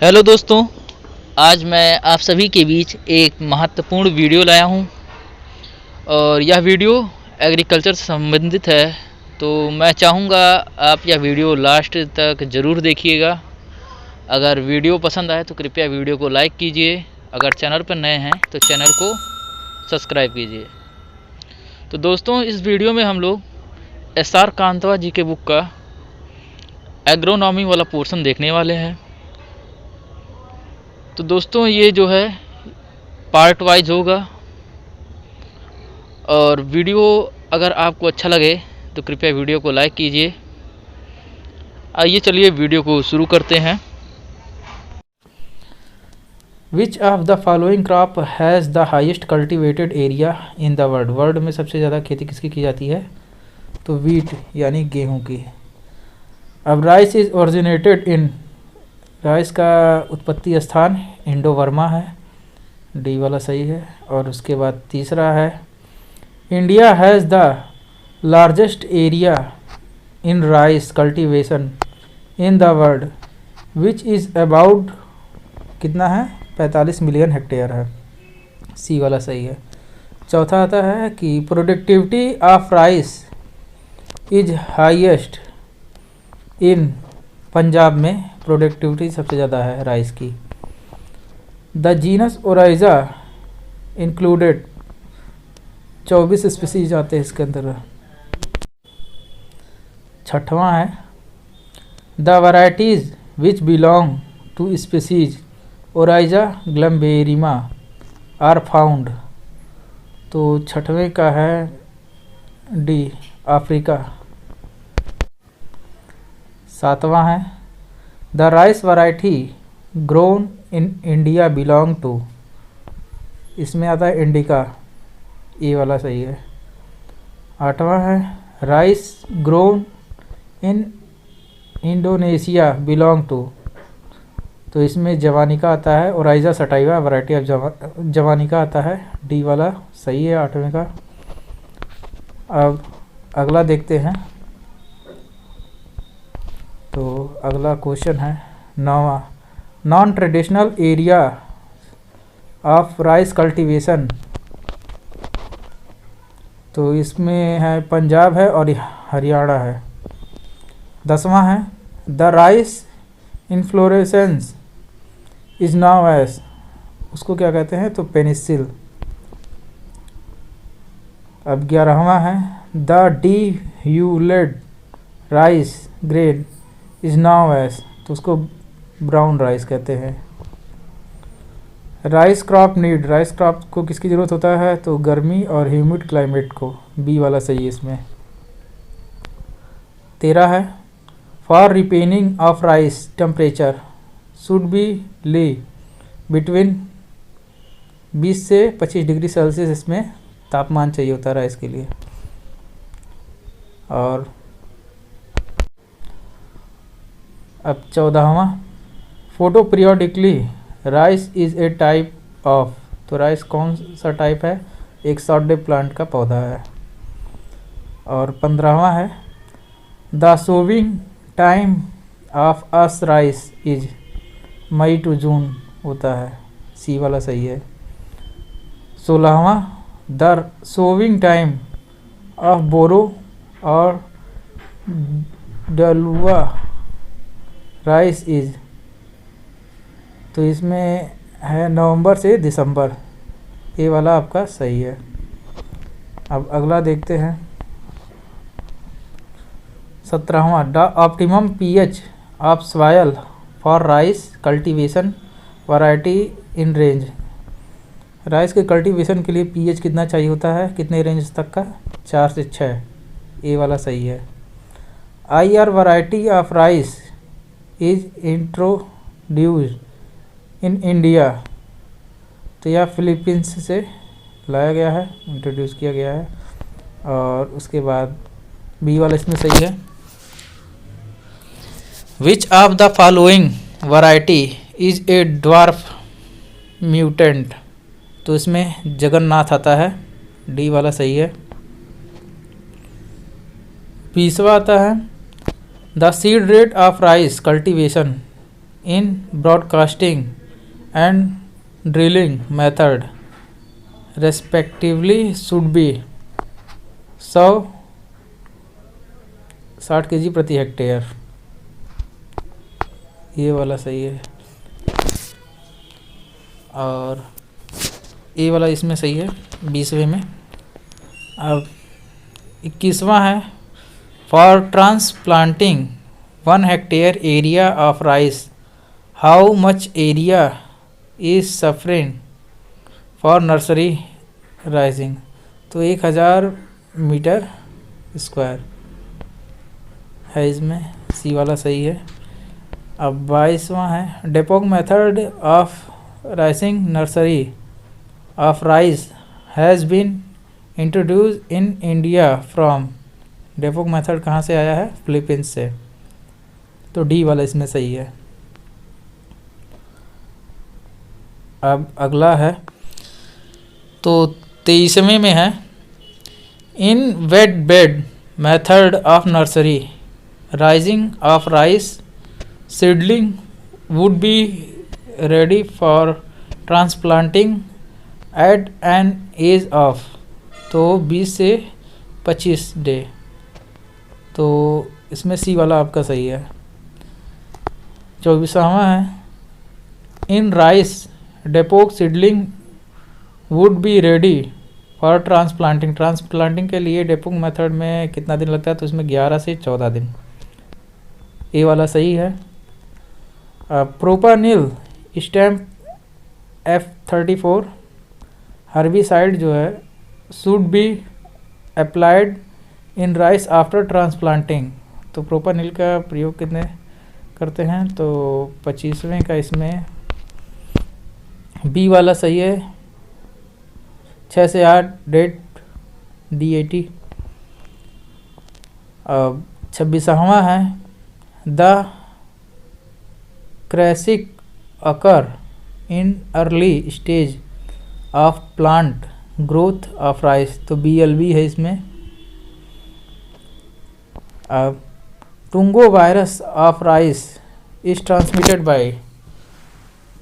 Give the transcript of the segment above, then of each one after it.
Hello दोस्तों, आज मैं आप सभी के बीच एक महत्वपूर्ण वीडियो लाया हूं और यह वीडियो एग्रीकल्चर से संबंधित है। तो मैं चाहूँगा आप यह वीडियो लास्ट तक ज़रूर देखिएगा। अगर वीडियो पसंद आए तो कृपया वीडियो को लाइक कीजिए। अगर चैनल पर नए हैं तो चैनल को सब्सक्राइब कीजिए। तो दोस्तों, इस वीडियो में हम लोग एस.आर. कांतवा जी के बुक का एग्रोनॉमी वाला पोर्शन देखने वाले हैं। तो दोस्तों, ये जो है पार्ट वाइज होगा और वीडियो अगर आपको अच्छा लगे तो कृपया वीडियो को लाइक कीजिए। आइए चलिए वीडियो को शुरू करते हैं। विच of the following crop has the highest cultivated area in the world. World में सबसे ज़्यादा खेती किसकी की जाती है? तो वीट यानी गेहूं की। अब rice is originated in, rice का उत्पत्ति स्थान इंडो वर्मा है, डी वाला सही है। और उसके बाद तीसरा है India has the largest area in rice cultivation in the world which is about, कितना है? 45 मिलियन हेक्टेयर है, सी वाला सही है। चौथा आता है कि productivity of rice is highest in, Punjab में प्रोडक्टिविटी सबसे ज़्यादा है राइस की। The genus Oryza included, 24 species आते हैं इसके अंदर। छठवां है the varieties which belong to species Oryza glaberrima are found. तो छठवें का है डी, अफ्रीका। सातवां है the rice variety grown in India belong to, इसमें आता है इंडिका, ए वाला सही है। आठवां है rice grown in Indonesia belong to, तो इसमें जवानिका आता है, Oryza sativa variety of javanica आता है, डी वाला सही है आठवें का। अब अगला देखते हैं। तो अगला क्वेश्चन है नौवां, non traditional area of rice cultivation. तो इसमें है पंजाब है और हरियाणा है। 10वां है the rice inflorescence is known as, उसको क्या कहते हैं? तो पेनिसिल। अब 11वां है the dehulled rice grain is known as, तो उसको ब्राउन राइस कहते हैं। Rice crop need, rice crop को किसकी ज़रूरत होता है? तो गर्मी और ह्यूमिड क्लाइमेट को, बी वाला सही है इसमें। 13 है for ripening of rice temperature should be lie between 20 से 25 डिग्री सेल्सियस, इसमें तापमान चाहिए होता है राइस के लिए। और अब 14वां photoperiodically rice is a type of, तो राइस कौन सा टाइप है? एक शॉर्ट डे प्लांट का पौधा है। और 15वां है the sowing time of aus rice is, May to June होता है, सी वाला सही है। 16वां the sowing time of boro और डलुआ राइस इज, तो इसमें है नवंबर से दिसंबर, ये वाला आपका सही है। अब अगला देखते हैं 17वां the optimum pH of soil for rice cultivation variety in range. Rice के कल्टीवेशन के लिए पीएच कितना चाहिए होता है? कितने रेंज तक का? 4 से 6, ए वाला सही है। IR variety of rice is introduced in India, तो यह फिलीपींस से लाया गया है, इंट्रोड्यूस किया गया है। और उसके बाद बी वाला इसमें सही है। Which of the following variety is a dwarf mutant, तो इसमें जगन्नाथ आता है, डी वाला सही है। 20वां आता है the seed rate of rice cultivation in broadcasting and drilling method respectively should be 60 kg प्रति हेक्टेयर। ये वाला सही है। और ये वाला इसमें सही है 20वें में। अब 21वां है, for transplanting 1 hectare area of rice how much area is suffering for nursery rising. तो 1000 मीटर स्क्वायर है इसमें, सी वाला सही है। अब 22वां है, dapog method of raising nursery of rice has been introduce in India from. Dapog method कहाँ से आया है? फिलीपींस से। तो डी वाला इसमें सही है। अब अगला है तो 23वें में है, in wet bed method of nursery raising of rice seedling would be ready for transplanting at an age of. तो 20 से 25 डे। तो इसमें सी वाला आपका सही है। 24वां है, इन राइस डेपोक seedling would be ready for transplanting. Transplanting के लिए डेपोक मेथड में कितना दिन लगता है? तो इसमें 11 से 14 दिन। ए वाला सही है। प्रोपानिल स्टैम्प F34 हर्बिसाइड जो है should be applied in rice after transplanting. तो प्रोपानिल का प्रयोग कितने करते हैं? तो 25वें का इसमें बी वाला सही है। 6 से 8 डेट DAT। अब 26वां है, the kresek occur in early stage of plant growth of rice. तो BLB है इसमें। अब tungro virus of rice is transmitted by.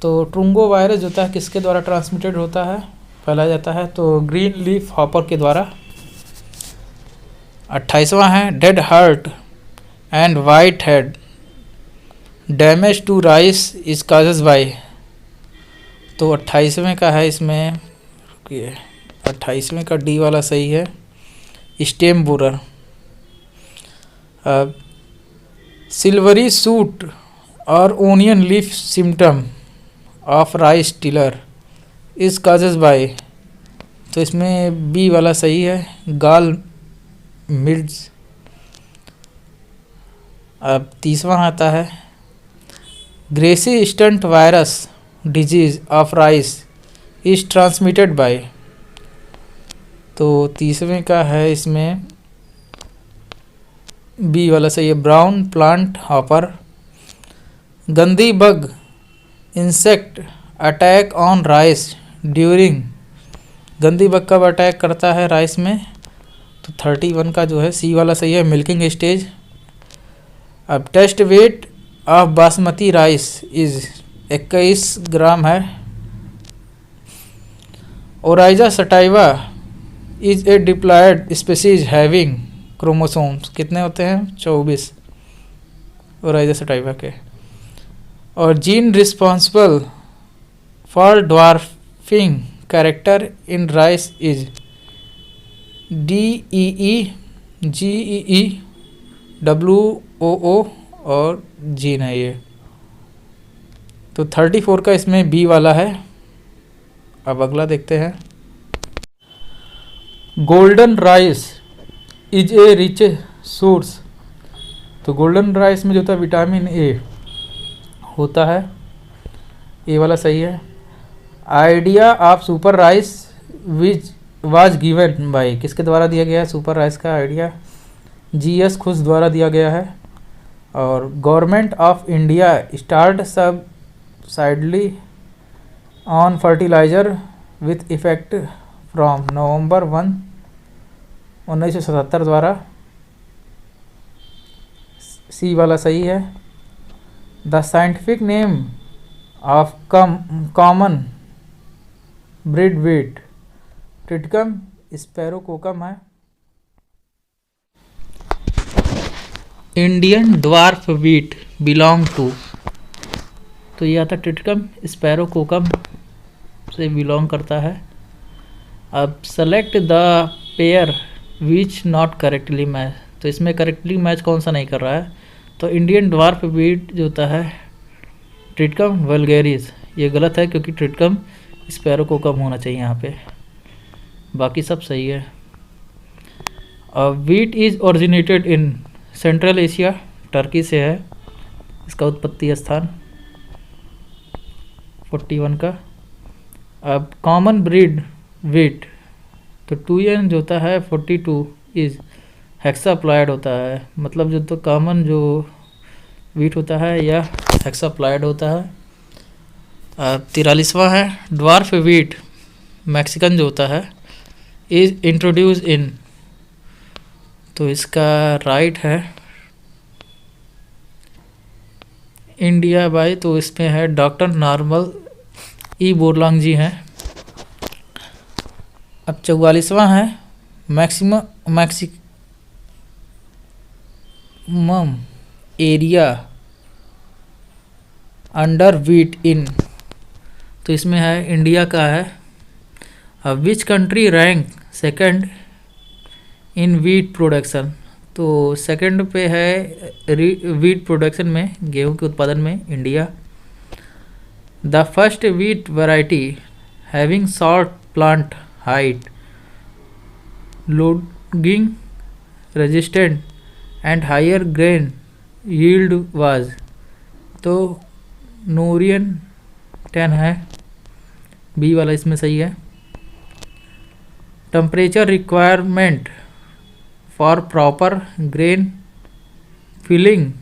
तो ट्रुंगो वायरस होता है किसके द्वारा ट्रांसमिटेड होता है, फैलाया जाता है? तो ग्रीन लीफ हॉपर के द्वारा। 28वां है, dead heart and white head damage to rice is causes by. तो 28वें का है इसमें, 28वें का डी वाला सही है, स्टेम बोरर। अब सिल्वरी सूट और onion leaf symptom of rice tiller इस काजेज बाय। तो इसमें बी वाला सही है, गाल मिर्ज। अब 30वां आता है, grassy stunt virus disease of rice is transmitted by. तो 30वें का है इसमें बी वाला सही है, brown plant hopper. Gundhi bug insect attack on rice during. Gundhi bug कब अटैक करता है राइस में? तो 31 का जो है सी वाला सही है, मिल्किंग स्टेज। अब test weight of basmati rice is 21 gram है। Oryza sativa is a diploid species having chromosomes कितने होते हैं? 24 ओराइजा सटाइवा के। और gene responsible for dwarfing character in rice is DEE, GEE, WOO और जीन है ये। तो 34 का इसमें बी वाला है। अब अगला देखते हैं, golden rice is a rich source. तो गोल्डन राइस में जो होता है विटामिन ए होता है, ए वाला सही है। Idea of super rice which was given by, किसके द्वारा दिया गया है सुपर राइस का आइडिया? GS खुश द्वारा दिया गया है। और government of India start subsidy on fertiliser with effect from November 1, 1977 द्वारा। सी वाला सही है। The scientific name of common bread wheat Triticum sphaerococcum है। Indian dwarf wheat belong to, तो यह आता ट्रिटिकम स्पैरोकोकम से बिलोंग करता है। अब select the pair which not correctly match, तो इसमें करेक्टली मैच कौन सा नहीं कर रहा है, तो इंडियन ड्वार्फ वीट जो होता है ट्रिटिकम वल्गेरिस, ये गलत है क्योंकि ट्रिटिकम स्पैरोकोकम होना चाहिए यहाँ पे, बाकी सब सही है। Wheat is originated in central Asia, Turkey से है इसका उत्पत्ति स्थान 41 का। अब कॉमन ब्रीड वीट, तो 2n जो होता है 42 इज हेक्साप्लॉयड होता है, मतलब जो तो कॉमन जो वीट होता है यह हेक्साप्लॉयड होता है। 43वां है ड्वार्फ वीट मैक्सिकन जो होता है इज इंट्रोड्यूस इन, तो इसका राइट है इंडिया बाय, तो इसमें है डॉक्टर नॉर्मल ई बोरलॉन्ग जी हैं। अब 44वां है maximum area under wheat in, तो इसमें है इंडिया का है। अब which country rank second in wheat production, तो सेकंड पे है वीट प्रोडक्शन में, गेहूं के उत्पादन में India. The first wheat variety having short plant height, lodging resistant and higher grain yield was, तो नोरियन 10 है, बी वाला इसमें सही है। Temperature requirement for proper grain filling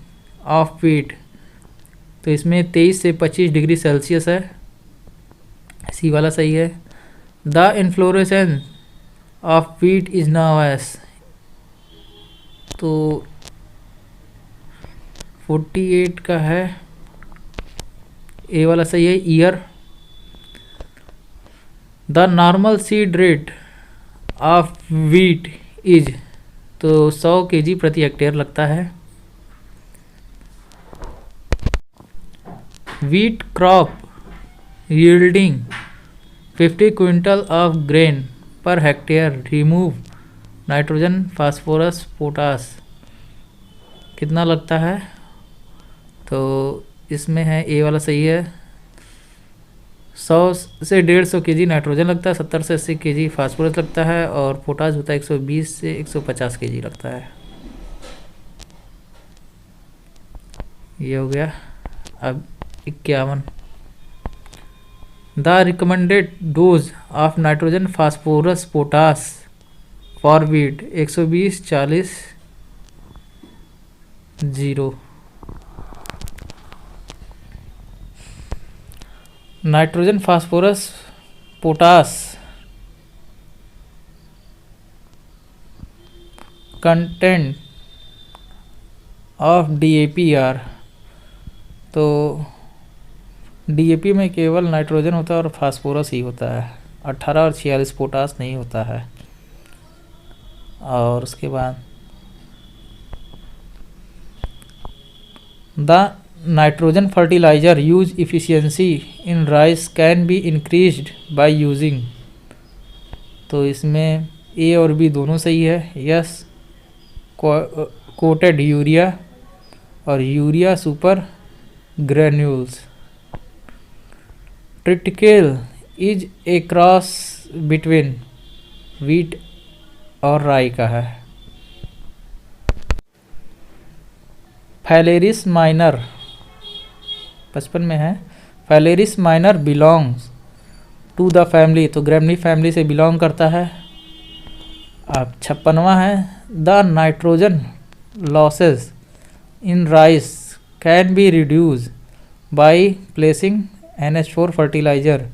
of wheat, तो इसमें 23 से 25 डिग्री सेल्सियस है, सी वाला सही है। The inflorescence of wheat is known as, तो 48 का है, ए वाला सही है ear. The normal seed rate of wheat is, तो 100 kg प्रति हेक्टेयर लगता है। Wheat crop yielding 50 quintal of grain per hectare remove nitrogen phosphorus potash, कितना लगता है, तो इसमें है ए वाला सही है। 100 से 150 kg नाइट्रोजन लगता है, 70 से 80 kg फास्फोरस लगता है, और पोटास होता है 120 से 150 kg लगता है। ये हो गया। अब 51, the recommended dose of nitrogen phosphorus potash for wheat 120 40 0। Nitrogen phosphorus potash content of DAP are, तो DAP में केवल नाइट्रोजन होता है और फास्फोरस ही होता है, 18 और 46 पोटास नहीं होता है। और उसके बाद the nitrogen fertiliser use efficiency in rice can be increased by using, तो इसमें ए और बी दोनों सही है। यस कोटेड यूरिया और urea super granules. Triticale is a cross between wheat और राई का है। फैलेरिस माइनर 55 में है, Phalaris minor belongs to the family, तो ग्रेमनी फैमिली से बिलोंग करता है। अब 56वां है the nitrogen losses in rice can be reduce by placing NH4 fertiliser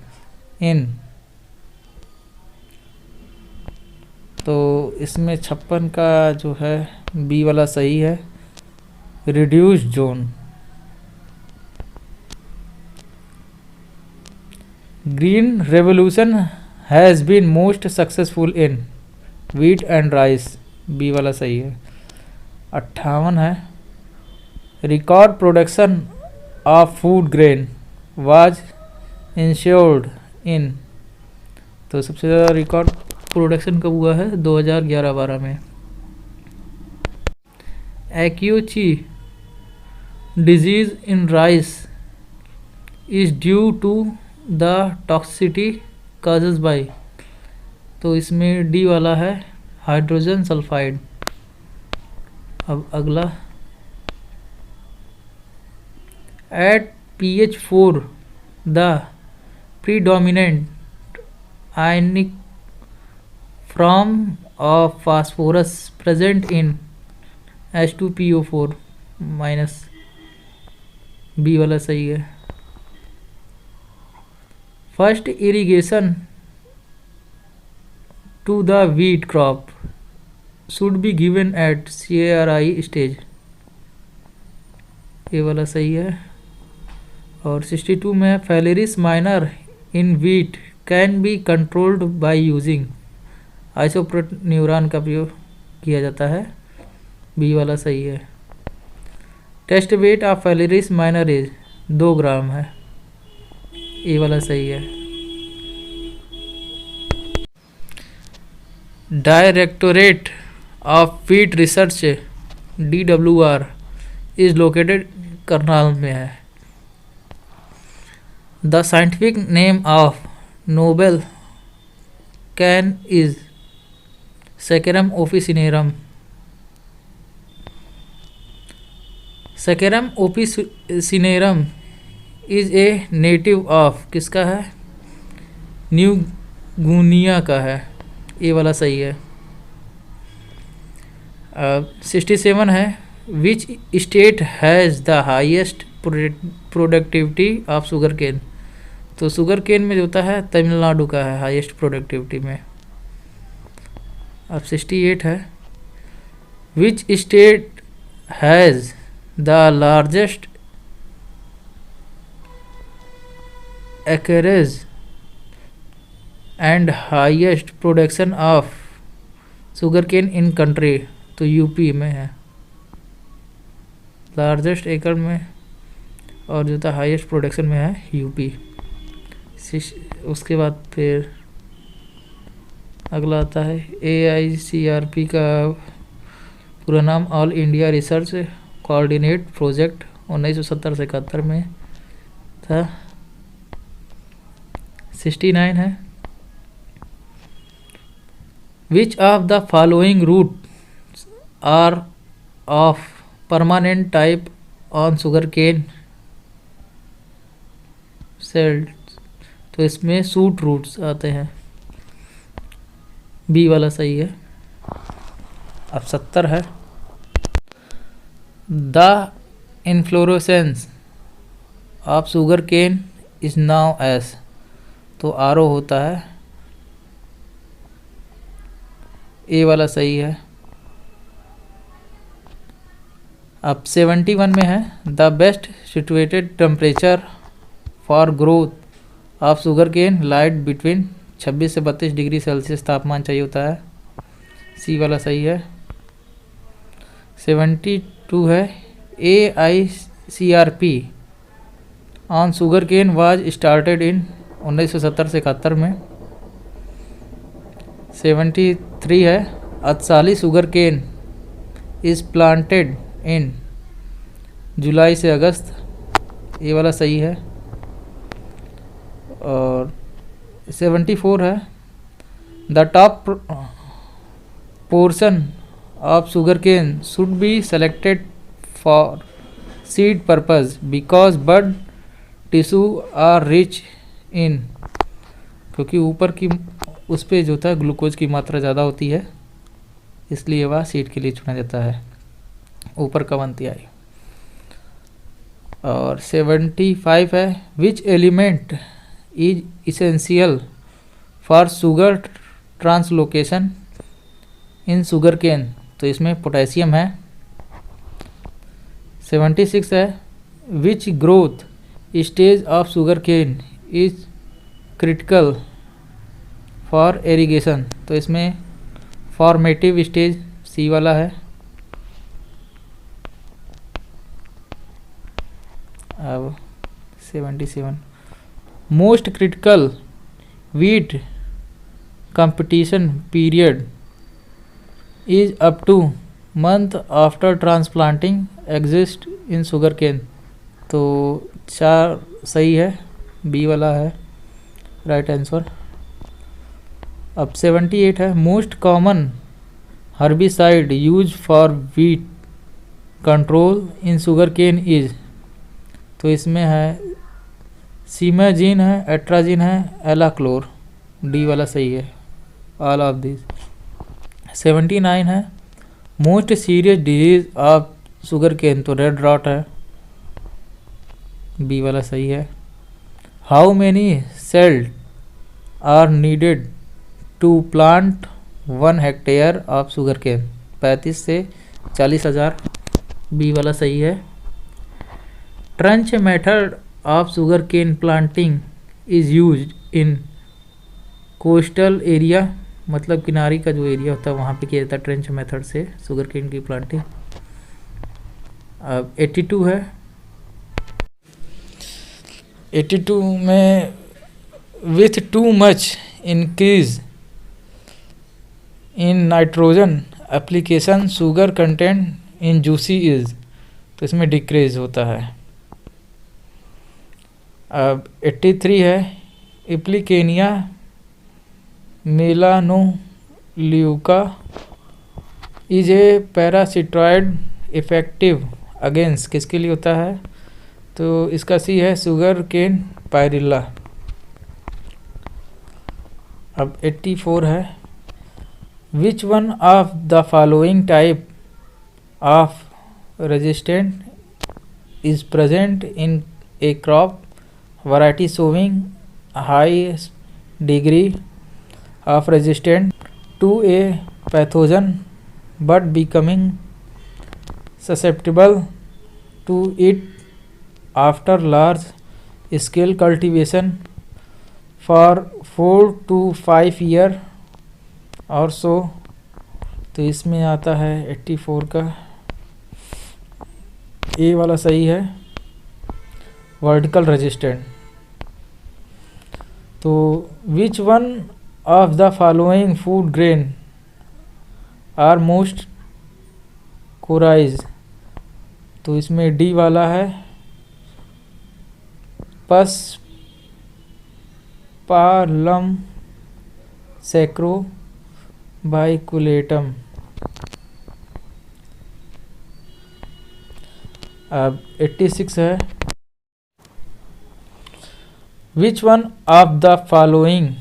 in, तो इसमें 56 का जो है बी वाला सही है, reduce zone. Green revolution has been most successful in wheat and rice, b वाला सही है। 58 है, record production of food grain was ensured in, तो सबसे ज़्यादा रिकॉर्ड प्रोडक्शन कब हुआ है? 2011-12 में। Akiochi disease in rice is due to the toxicity causes by, तो इसमें डी वाला है हाइड्रोजन सल्फाइड। अब अगला, at pH 4 the predominant ionic form of phosphorus present in H2PO4 minus, b वाला सही है। First irrigation to the wheat crop should be given at CARI stage, ये वाला सही है। और 62 में Phalaris minor in wheat can be controlled by using, isoproturon का प्रयोग किया जाता है, बी वाला सही है। Test weight of Phalaris minor is 2 gram है, ए वाला सही है। Directorate of feed research DWR is located Karnal में है। The scientific name of noble cane is Saccharum officinarum, Saccharum officinarum is a native of, किसका है? न्यू गुनिया का है, ये वाला सही है। 67 है, which state has the highest productivity of sugarcane, तो शुगर केन में जो होता है तमिलनाडु का है हाईएस्ट प्रोडक्टिविटी में। अब 68 है, which state has the largest acreage and highest production of sugarcane in country, तो यूपी में है लार्जेस्ट एकड़ में, और जो था हाईएस्ट प्रोडक्शन में है यूपी। उसके बाद फिर अगला आता है AICRP का पूरा नाम all India research coordinate project, 1970 से 71 में था। 69 है, which of the following root are of permanent type on sugarcane setts, तो इसमें सूट रूट्स आते हैं, बी वाला सही है। अब 70 है, the inflorescence of sugarcane is known as, तो आरो होता है, ए वाला सही है। अब 71 में है, the best situated temperature for growth of sugarcane lies between 26 से 32 डिग्री सेल्सियस तापमान चाहिए होता है, सी वाला सही है। 72 है, AICRP on sugarcane was started in 1970 से 71 में। 73 है, Adsali sugarcane is planted in July से अगस्त, ये वाला सही है। और 74 है, the top portion of sugarcane should be selected for seed purpose because bud tissue are rich in, क्योंकि ऊपर की उस पर जो था ग्लूकोज की मात्रा ज़्यादा होती है, इसलिए वह सीड के लिए चुना जाता है, ऊपर का बनती आई। और 75 है, which element is essential for sugar translocation in sugarcane, तो इसमें पोटेशियम है। 76 है, which growth stage of sugarcane is critical for irrigation, तो इसमें फॉर्मेटिव स्टेज सी वाला है। अब 77 most critical weed competition period is up to month after transplanting exist in sugarcane, तो 4 सही है, बी वाला है राइट आंसर। अब 78 है most common herbicide use for weed control in sugarcane is, तो इसमें है सीमाजीन है, एट्राजीन है, एलाक्लोर, डी वाला सही है ऑल ऑफ दिस। 79 है most serious disease of sugarcane, तो रेड रॉट है, बी वाला सही है। How many setts are needed to plant 1 hectare of sugarcane, 35 से 40,000, बी वाला सही है। Trench method of sugarcane planting is used in coastal area, मतलब किनारी का जो एरिया होता है वहाँ पे किया जाता है ट्रेंच मेथड से शुगर केन की प्लांटिंग। अब 82 है, 82 में with too much increase in nitrogen application sugar content in juicy is, तो इसमें डिक्रीज होता है। अब 83 है Epiricania melanoleuca is a parasitoid effective against, किसके लिए होता है, तो इसका सी है शुगर केन पायरिल्ला। अब 84 है which one of the following type of resistant is present in A crop variety showing high degree of resistant to a pathogen but becoming susceptible to it after large scale cultivation for 4 to 5 year और so, तो इसमें आता है 84 का ए वाला सही है vertical resistant. तो which one of the following food grain are most corized, तो इसमें डी वाला है पस्पार्लम सैक्रोबाइकुलेटम। अब 86 है which one of the following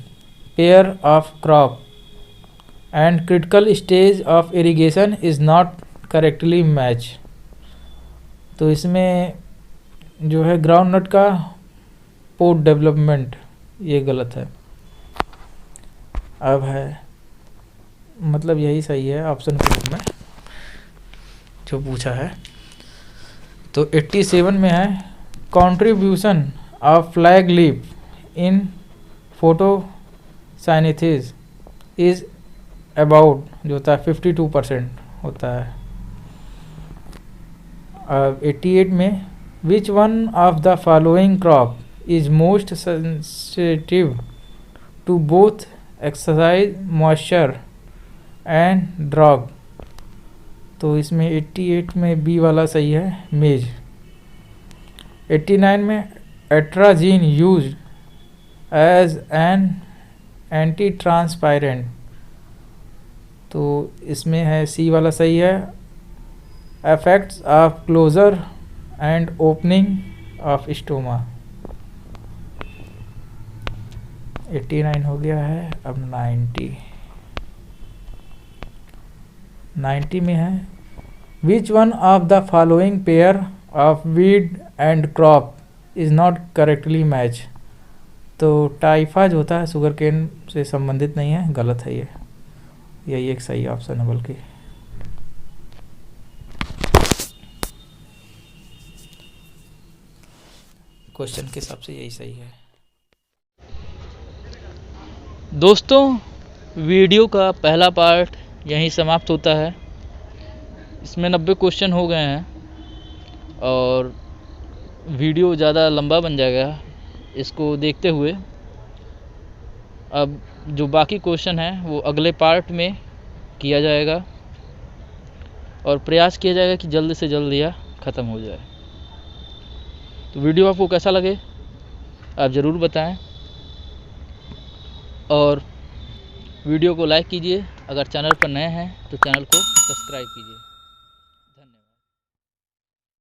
pair of crop and critical stage of irrigation is not correctly match, तो इसमें जो है ग्राउंड नट का पोट डेवलपमेंट ये गलत है। अब है मतलब यही सही है ऑप्शन के रूप में जो पूछा है। तो 87 में है contribution of flag leaf in photosynthesis is about जो होता है 52% होता है। अब 88 में which one of the following crop is most sensitive to both exercise moisture and drought, तो इसमें 88 में बी वाला सही है मेज। 89 में atrazine used as an anti transpirant, तो इसमें है सी वाला सही है effects of closure and opening of stoma. 89 हो गया है। अब 90 में है which one of the following pair of weed and crop is not correctly match, तो टाइफा जो होता है शुगर केन से संबंधित नहीं है, गलत है ये, यही एक सही ऑप्शन है बल्कि। क्वेश्चन के हिसाब से यही सही है। दोस्तों, वीडियो का पहला पार्ट यहीं समाप्त होता है। इसमें 90 क्वेश्चन हो गए हैं और वीडियो ज़्यादा लंबा बन जाएगा इसको देखते हुए। अब जो बाकी क्वेश्चन हैं वो अगले पार्ट में किया जाएगा और प्रयास किया जाएगा कि जल्द से जल्द यह ख़त्म हो जाए। तो वीडियो आपको कैसा लगे आप ज़रूर बताएं और वीडियो को लाइक कीजिए। अगर चैनल पर नए हैं तो चैनल को सब्सक्राइब कीजिए।